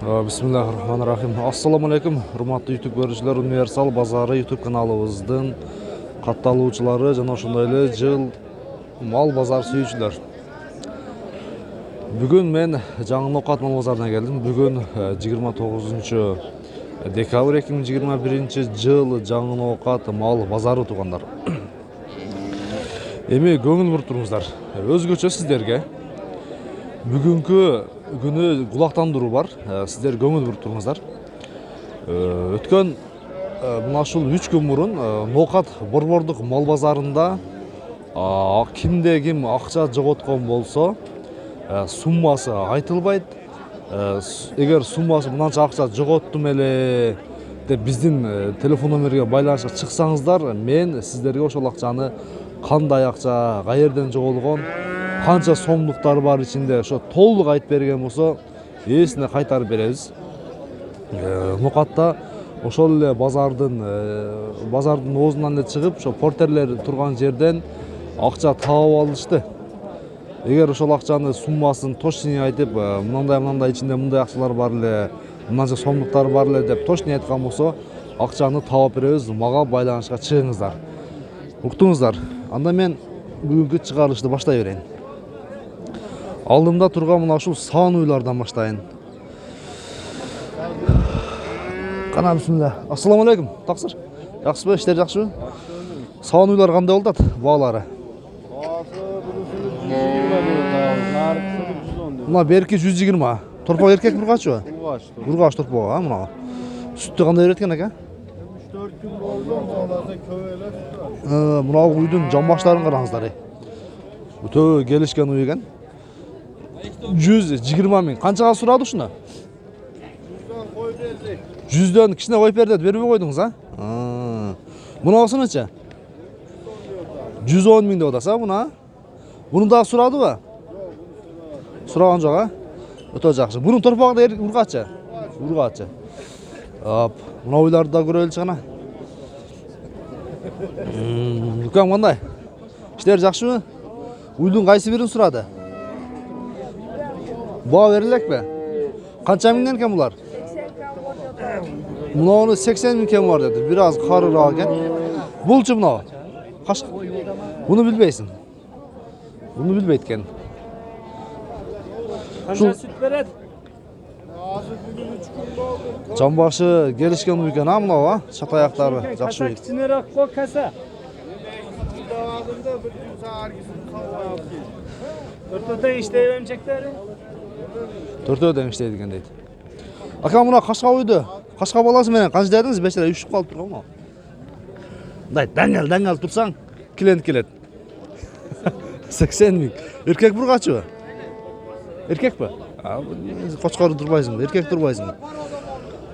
Bismillahirrahmanirrahim. Assalamu alaikum. Hurmatly YouTube görүүчүлөр, Universal Bazarı YouTube kanalыбыздын катталуучулары жана ошондой эле жыл мал базар сүйүүчүлөр. Бүгүн мен Жаңы Ноокат мал базарына келдим. Бүгүн 29 декабрь 2021 жыл Жаңы Ноокат мал базары туугандар. Эми көңүл буруп туруңуздар. Өзгөчө сиздерге бүгүнкү күнү кулактандыруу бар. Сиздер көңүл буруп туруңуздар. Өткөн мына ушул 3 күн мурун Ноокат борбордук мал базарында кимде ким акча жоготкон болсо, суммасы айтылбайт. Эгер суммасы мынанча акча жоготтум эле деп биздин телефон номерге байланышка чыксаңыздар, мен сиздерге ошол акчаны кандай акча, каерден жоголгон, канча сомдуктар бар ичинде ошо толук айтып берген болсо, эсине кайтарып беребиз. Ноокатта ошол эле базардын оозунан эле чыгып, ошо портерлер турган жерден акча таап алышты. Эгер ошол акчаны суммасын точно айтып, мындай ичинде мындай акчалар бар эле, мынанча сомдуктар бар эле деп точно айткан болсо, акчаны таап беребиз. Мага байланышка чыгыңыздар. Уктуңуздар. Анда мен бүгүнкү чыгарылышты баштай берейин. Алдымда турган мына ушул саан уйлардан баштайын. Кана бисмилла. Ассаламу алейкум. Таксыр. Жакшысызбы? Иштер жакшыбы? Саан уйлар кандай болот баалары? Мына берки 120. Торпок эркек бургачбы? Бургач торпок, мына. Сүттү кандай берет экен ака? 3-4 күн болду, баласы көп эле сүттү. Мына уйдун жамбаштарын караңыздар. Өтө келишкен уй экен. 120 миң. Канчага сурады ушуну? 100дөн коюп бердик. 100дөн кичине коюп берди, бербей койдуңуз, Мунусунучу? 110 миң деп атасыз, муна? Буну дагы сурадыбы? Сураган жок, Өтө жакшы. Бунун торпогу да ургачы. Ургачы. Мына уйларды да көрөлүчү гана. Үкөм кандай? Иштер жакшыбы? Уйдун кайсы бирин сурады? Баа берилекпи? Канча миңден экен булар? 80 миң. Муну 80 миң кем бар деди. Бир аз карыраак экен. Булчу мына. Буну билбейсиң. Буну билбейт экен. Канча сүт берет? Азыр бүгүн 3 күн болду. Жамбашы келишкен уй экен, мына, чатаяктары жакшы уй. Кичинерээк ко каса. Davamında bir gün sargısını kavga Төртөдө иштей эмчектери? Төртөөдөн иштейт экен дейт. Ака, мына кашка уйду. Кашка баласы менен канча дедиңиз? Бечара үшүп калып турган го. Мындай даңгал турсаң, клиент келет. 80 миң. Эркек бургачыбы? Эркекпи? Кочкору турбайсыңбы? Эркек турбайсыңбы?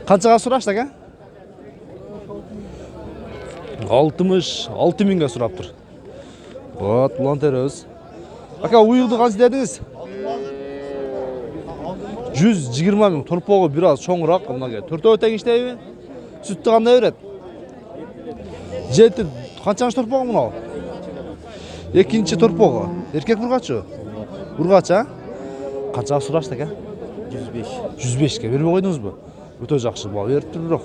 Канчага сурашты ака? 66 миңге сураптыр. Вот, булан теребиз. Ака, уйуду канча дедиңиз? 120 миң. Торпогу бир аз чоңураак, мынага. Төртөө тең иштейби? Сүттү кандай берет? Жети. Канчанчы торпогу мына? Экинчи торпогу. Эркек бургачы? Бургач, Канчага сурашты ака? 105. 105ке бербей койдуңузбу? Өтө жакшы, баа бериптир бирок.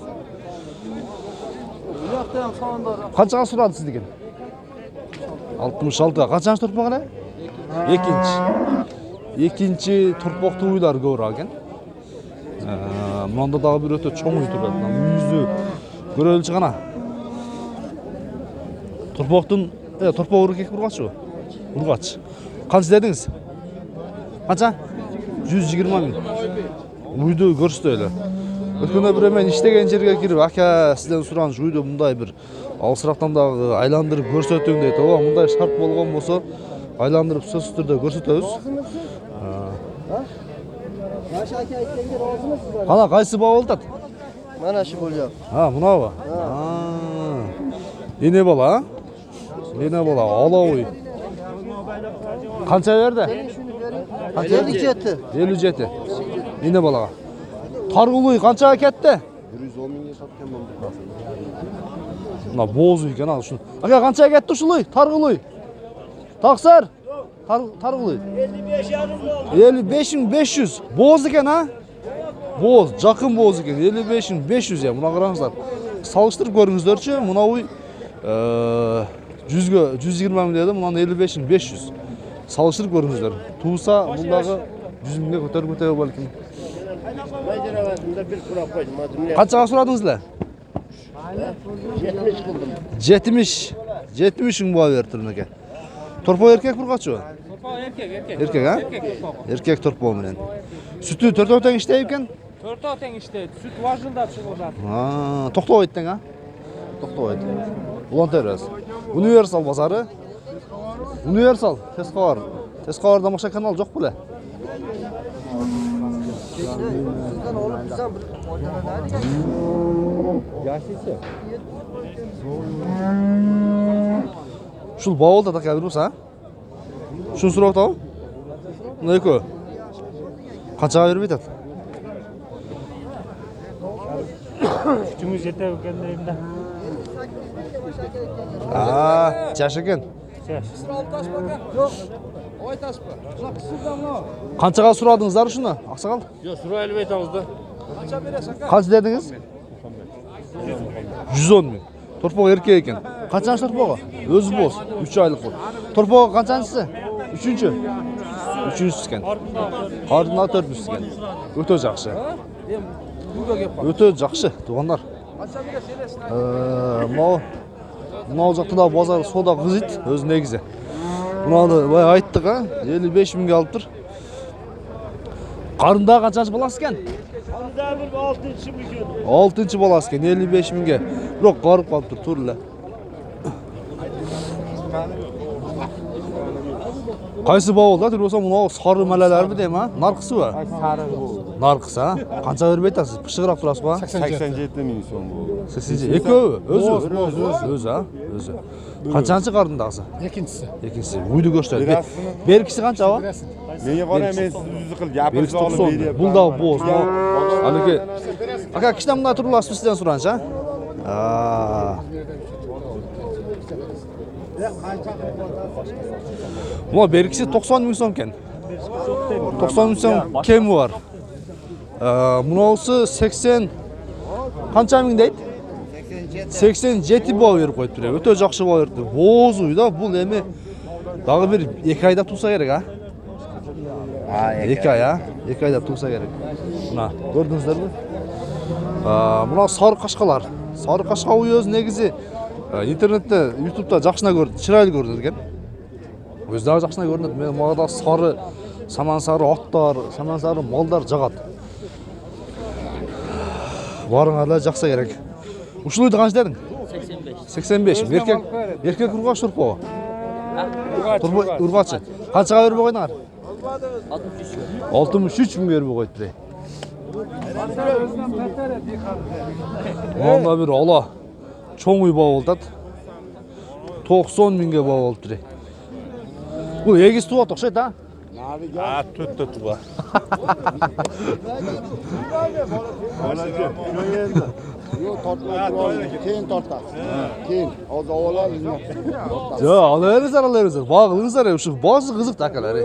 Канчага сурады сиздики? 66. Канчанчы торпок эле? Экинчи торпокту уйлар көбүрөөк экен. Мында дагы бир өтө чоң уй турат. Үйүздү көрөлүчү гана. Торпок эркек бургачбы? Бургач. Канча дедиңиз? Канча? 120 миң. Уйду көрсөтө эле. Өткөндө бир мен иштеген жерге кирип, ака, сизден сураныш уйду мындай бир алысырактан дагы айландырып көрсөтүң дейт. Мындай шарт болгон болсо, айландырып сөзсүз түрдө көрсөтөбүз. Кана кайсы баа болот? Mana şu bolacak. Мынабы? Эне бала, Эне бала, алауй. Канча берди? 57. 57. Эне балага. Таргылуй канчага кетти? 110 mingге satken ben bu. Мына боозу экен ал ушун. Ака, канчага кетти ушулуй? Таргылуй. Таксыр. Таргылуй. 55.500. Боз экен, Boz, жақын боз екен. 55.500 ya. Buna қараңыздар. Салыштырып көріңіздерші. Мынау 100-ге 120 мың деді, мұнан 55.500. Салыштырып көріңіздер. Туса бұндағы 100 мыңға көтеріп бәлкім. Қаншаға сұрадыңызлар? 70. 70 мың бола берді түрінеке. Торпо еркек бір қачу? Еркек, а? Еркек торпо менен. Sütü 4 teң iştey eкен? 4 teң iştey. Süt vajıldap çıkып жатыр. Тоқтап айттың, а? Тоқтап айттың. Улан терес. Универсал базары. Универсал, Тесқауар. Тесқауарда мақша канал жоқ біле? Шул бауылда так әбірміз, а? Шун сұрау тау? Мұна екі? Қаншаға беріп етеді? Küçümüz yeter kendimde. Жаш екен. Ses. Қаншаға сұрадыңыздар шыны? Ақсақал? Yok şuraya elbet etіңізді. Қанша дедіңіз? 110 мың. Торпоға еркек екен. Қаншаншы торпоға? Өзі боз, 3 айлық бол. Торпоға қаншаншысы? 3-ші? 3-ші екен. Қардына 4-ші екен. Өте жақшы. Өте жақшы, туғандар. Мынау жақты да базар сода қызыйт, өзі негізі. Мұнады бай айттық, 55 мыңға алып тұр. Қарында қаншаншы баласы екен? 6-шы баласы екен, 55 мыңға. Бірақ қарып қалып тұр, түрлі. Қайсы бауылда түр болса мұнау сары мәлелер бі дейм, а? Нарқысы ба? Нарқысы, а? Қанша беріп айтасыз? Пышығырақ тұрасыз ба? 87 мың сом бұл. 87. Екеуі? Өзі? Өзі, а? Өзі. Қаншаншы қарындағысы? Екіншісі. Үйді көштер. Беркісі қанша ба? Менге қарай мен сіз үзі қыл, япыр Беркісі 90. Бұл да боз. Әлеке. Ака, кішіне мұнда тұрыласыз сізден сұраншы, а? Мұна беркісі 90 мың сом кен. 90 мың сом кемі бар. Мұнаусы 80... Қанша мың дейді? 87 бау беріп қойып тұр. Өте жақшы бау беріп тұр. Боз ұйда бұл әме дағы бір 2 айда туса керек, а? 2 ай, а? 2 айда туса керек. Мұна, көрдіңіздер бі? Мұна сары қашқалар. Сары қашқа ұй өз негізі интернетте, ютубта жақшына көрді, шырайлы көрді екен. Өздағы жақшына көрінеді. Мен мағада сары, саман сары аттар, саман сары малдар жағады. Барыңарда жақса керек. Ұшылуйды қанш дедің? 85. 85. Еркек ұрғаш тұрпо? Ұрғачы. Қаншаға өрбі қойдыңар? 63 мың өрбі қойды бірей. Мағында бір ала. Чоң үй бау олдады. 90 мыңға бау олды бірей. Бұл егіз туа тоқшайды, а? Түтті туа. Keyin tortasiz. Keyin hozir avvalo Jo, alaverіңіздер. Бағылыңыздар, şu bazı қызық takalar.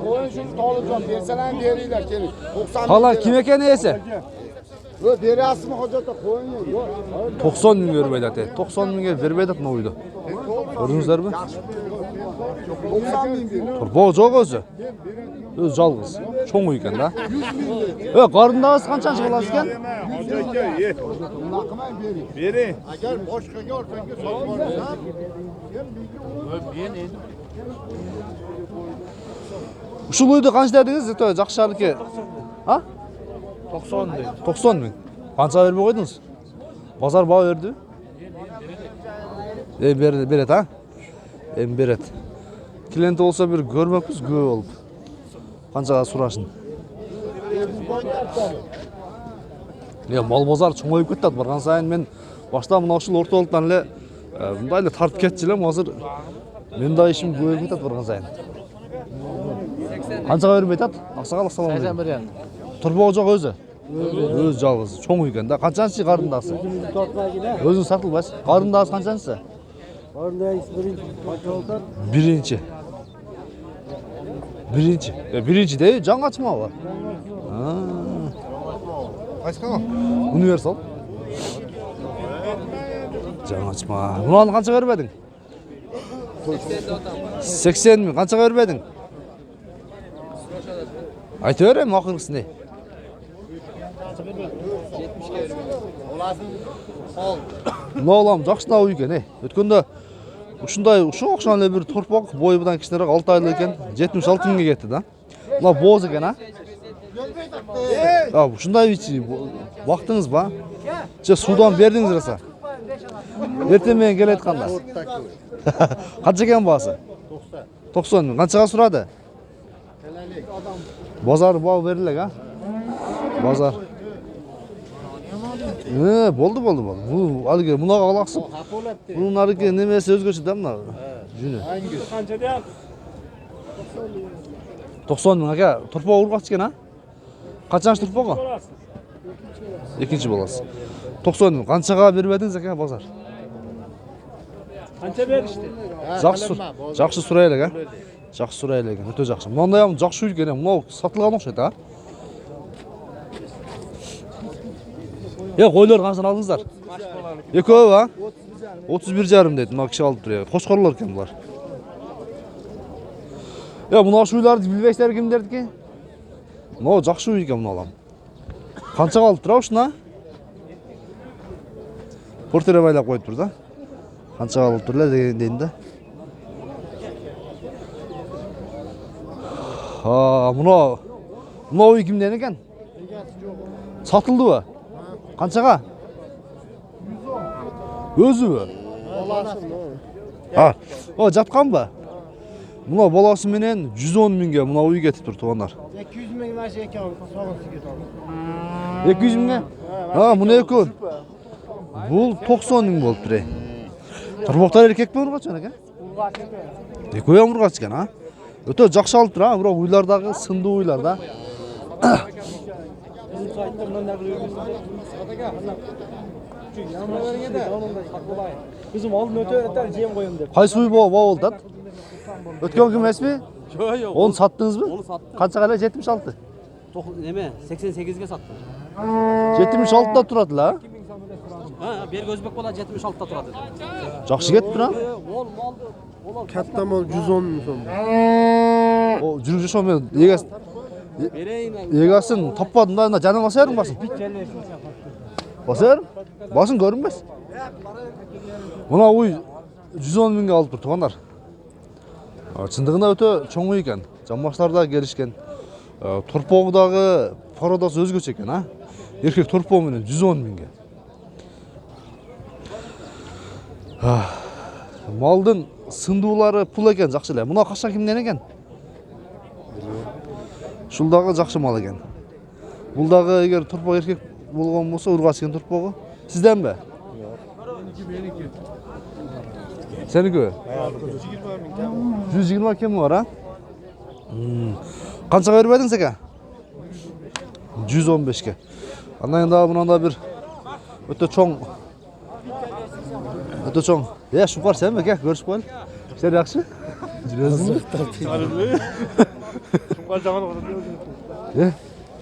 Qo'ying shuni Tolibjon bersalar beringlar keling. 90 Hala kim ekeni ese? Yo'q, beryapsizmi hojatda qo'ying. Yo'q. 90 мың vermeydi ate. 90 мыңға vermeydi ne uydu? Gördünüzler mi? 90 ming bering. Turbo жоқ өзі. Өзі жалғыз. Çoğun uyken da. Qarındağız qançançı balası eken? Nima qilmay bering. Bering. Agar boshqaga orqaga sotib Uşul uydu qanç dediniz? Жақшалық ke. Ha? 90 deydi. 90 мың. Qança vermey koydunuz? Bazar bağı verdi. Beret ha? Beret. Klient olsa bir görmekpiz göğe olup. Qançaga surашын. Мал базар чоңойып кетті. Барған сайын мен башта мына ушул орталықтан эле мындай эле тартып кетчү элем. Азыр мен да ишим көбөйүп кетет барған сайын. Қаншаға беріп айтады? Ақсақал, ассаламу алейкум. 81 yani. Турбоо жоқ өзі? Өзі жалғыз. Чоң екен да. Қаншаншы қарындасы? Өзің сатылбайсың. Қарындасы қаншаншысы? Birinci. Birinci de жаңа açma var. Qaysi kanal? Universal. Жаңа açma. Bunu qancha bermedin? 80 mi? Qancha bermedin? Ayta berem akırgısı ne? Ne olam жақшына үй екен, өткенде ушундай ушул окшогон эле бир торпок бойубудан кичинерээк 6 айлык экен, 76 миңге кетти да. Мына боз экен, ушундай бактыңыз ба? Же судан бердиңиз раса? Эртең менен келет канда. Канча экен баасы? 90 миң. Канчага сурады? Базар баа берилек, Базар. Болды. Бул алыгы мунага алаксып. Бунун арыгы немеси өзгөчө да мына. Жүнү. Канча деп? 90 миң ака, торпок ургач экен, Качанчы торпогу? Экинчи боласыз. 90 миң. Канчага бербедиңиз ака базар? Канча беришти? Жакшы сурай элек, Жакшы сурай элек, өтө жакшы. Мындай жакшы үй экен, мынау сатылган окшойт, Койлор канчадан алдыңыздар? Экөө, 31,5 дейт. Мына киши алып туруп. Кошкорлор экен булар. Мына уйларды билбейсиздер кимдердики? Мына жакшы үй экен мына алам. Канчага алып тура ушуна? Портере байлап коюп тур да. Канчага алып тур эле дейм да. Мына үй кимден экен? Сатылдыбы? Канчага? 100. Өзүбү? Жатканбы? Мына баласы менен 110 миңге мына үй кетип тур туугандар. 200 миң маш экен, согон сигет ал. 200 миңге? Мына экөө. Бул 90 миң болуп тур. Торпоктор эркекпи ургач экен? Ургач экен. Экөө ургач экен, Өтө жакшы алып тур, бирок уйлардагы сындуу уйлар да. Кызым алдын өтө берет, жем коем деп. Кайсы үй болду? Өткөн күн эмеспи? Жок. Onu sattыңызбы? Onu sattım. Канчага эле? 76. Neme? 88'ge sattım. 76'da турат эле, Berk Özbek bola 76'da turadi. Жакшы кетип тур, Ol maldı. Olar Katta mal 110 ming so'm. О, жүрүп жашоо мен эгес bereyim. эгесин таппадым да, жаның баса бериң басын. Баса бериң. Басын көрүнбөс. Мына үй 110 миңге алып тур туугандар. Чындыгында өтө чоң үй экен. Жамбаштар да келишкен. Торпогудагы породасы өзгөчө экен, Эркек торпоо менен 110 миңге. Малдын сындуулары пул экен, жакшы эле. Мына кашка кимден экен? Ушул дагы жакшы мал экен. Бул дагы эгер торпоо эркек болгон болсо, ургач экен торпогу. Сизденби? Меники. Сеники? 120 кеми бар, Канчага бербедиңиз ака? 115ке. Андан дагы мынанда бир өтө чоң. Шупар сен бе, көрүшүп коелу. Сен жакшы? Жүрөсүңбү? Шуңга жаман кылып.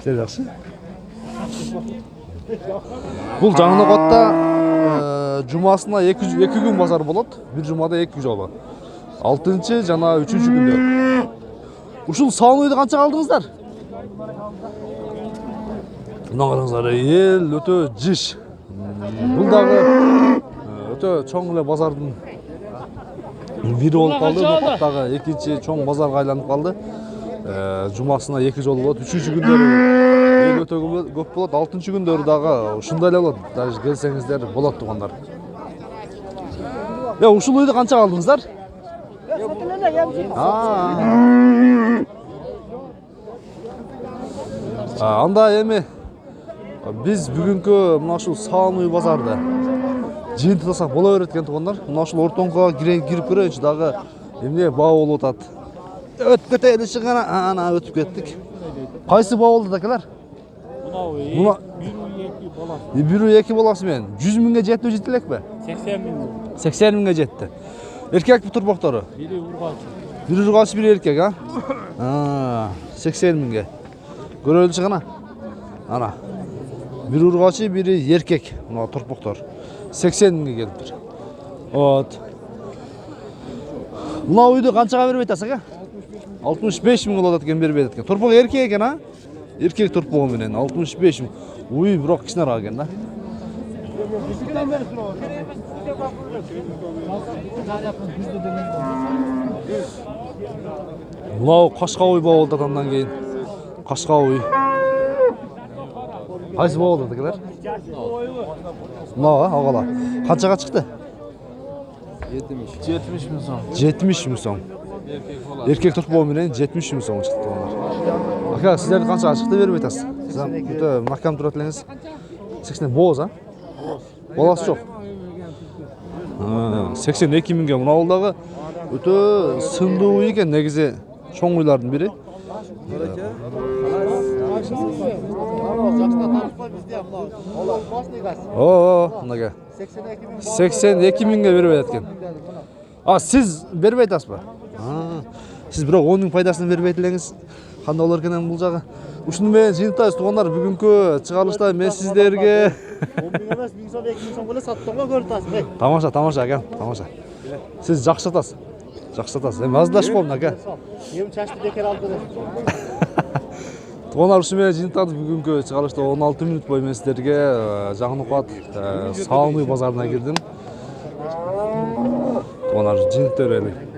Сен жакшы? Бул Жаңынокотто жумасына 2 күн базар болот. Бир жумада 2 жолу. 6-чы жана 3-чү күндө. Ушул саан үйдү канчага алдыңыздар? Мына караңыздар, эл өтө жиш. Бул дагы өтө чоң эле базардын бири болуп калды. Нокоттогу экинчи чоң базарга айланып калды. Жумасына 2 жолу болот. 3-чү күндөрү эл өтө көп болот. 6-чы күндөрү дагы ушундай эле болот. Даже келсеңиздер болот туугандар. Ушул үйдү канчага алдыңыздар? Анда эми биз бүгүнкү мына ушул саан үй базарды жыйынтыктасак боло берет экен туугандар. Мына ушул ортоңкуга кирип көрөйүнчү дагы эмне баа болуп атат. Өтүп кетели чыгана, ана өтүп кеттик. Кайсы баа болду акалар? Мына 1-2 баласы. 1-2 баласы менен 100 миңге жетип жете элекпи? 80 миң. 80 миңге жетти. Эркек бу турбоктору? Бири ургач. Бири ургач, бири эркек, 80 миңге. Көрөлүчү гана. Ана. Бири ургачы, бири эркек. Мына торпоктор. 80 миңге келиптир. Вот. Мына үйдү канчага бербейт атасың, а? 65 миң болот экен, бербейт экен. Торпок эркек экен, а? Эркек торпогу менен 65 миң. Уй, бирок кичинерак экен да. Мынау кашка уй болот андан кийин. Кашка уй. Кайсы болот экелер? Мынау, агала. Канчага чыкты? 70 ming so'm. 70 миң сом. Эркек торпогу менен 70 миң сом чыкты. Ака, сиздер канчага чыкты бербей атасыз? Сиз өтө макам турат элеңиз. 80 боз, а? Баласы жок. 82 миңге мына ауылдагы өтө сындуу уй экен, негизи чоң уйлардын бири. Мынага 82 миңге бербей экен. А, сиз бербей атасызбы? Сиз бирок 10 миң пайдасын бербейт элеңиз. Кандай болор экен бул жагы? Ушуну менен жыйынтайбыз туугандар, бүгүнкү чыгарылышта мен сиздерге 10 миң эмес, 1000 сом, 2000 сом боло саттым го көрүп атасың. тамаша, тамаша акам, тамаша. Сиз жакшы сатасыз. Жакшы сатасыз. Эми аздашып болдум ака. Эми чачты бекер алды. Туугандар, ушу менен жыйынтайбыз бүгүнкү чыгарылышта 16 мүнөт бою мен сиздерге Жаңынукат Саамый базарына кирдим. Туугандар, жыйынтай берели.